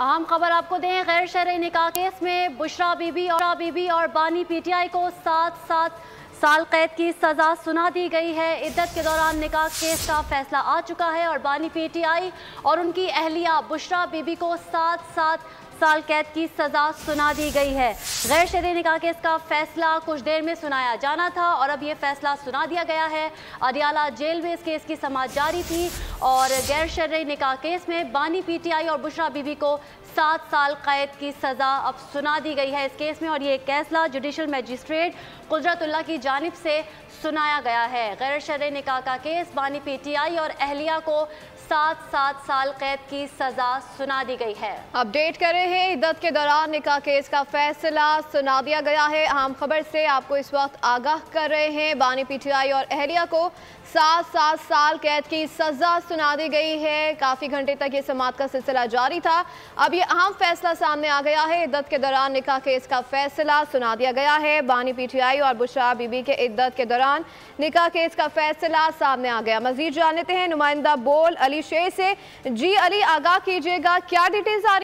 अहम खबर आपको दें, गैर शरई निकाह केस में बुशरा बीबी और बानी पीटीआई को 7 साल कैद की सजा सुना दी गई है। इद्दत के दौरान निकाह केस का फैसला आ चुका है और बानी पीटीआई और उनकी अहलिया बुशरा बीबी को 7 साल कैद की सजा सुना दी गई है। गैर शरई निकाह केस का फैसला कुछ देर में सुनाया जाना था और अब ये फैसला सुना दिया गया है। अडियाला जेल में इस केस की समाअत जारी थी और गैर शरई निकाह केस में बानी पीटीआई और बुशरा बीबी को 7 साल कैद की सजा अब सुना दी गई है इस केस में, और ये फैसला जुडिशल मजिस्ट्रेट कुदरतुल्लाह की जानिब से सुनाया गया है। गैर शरई निकाह का केस बानी पीटीआई और अहलिया को 7 साल कैद की सजा सुना दी गई है। अपडेट कर रहे हैं, इद्दत के दौरान निकाह केस का फैसला सुना दिया गया है। अहम खबर से आपको इस वक्त आगाह कर रहे हैं, बानी पीटीआई और अहलिया को 7 साल कैद की सजा सुना दी गई है। काफ़ी घंटे तक ये समाअत का सिलसिला जारी था, अब ये अहम फैसला सामने आ गया है। इद्दत के दौरान निकाह केस का फैसला सुना दिया गया है। बानी पीटीआई और बुशरा बीबी के इद्दत के दौरान निकाह केस का फैसला सामने आ गया। मजीद जान लेते हैं नुमाइंदा बोल अली शेर से। जी अली, आगाह कीजिएगा, क्या डिटेल्स आ रही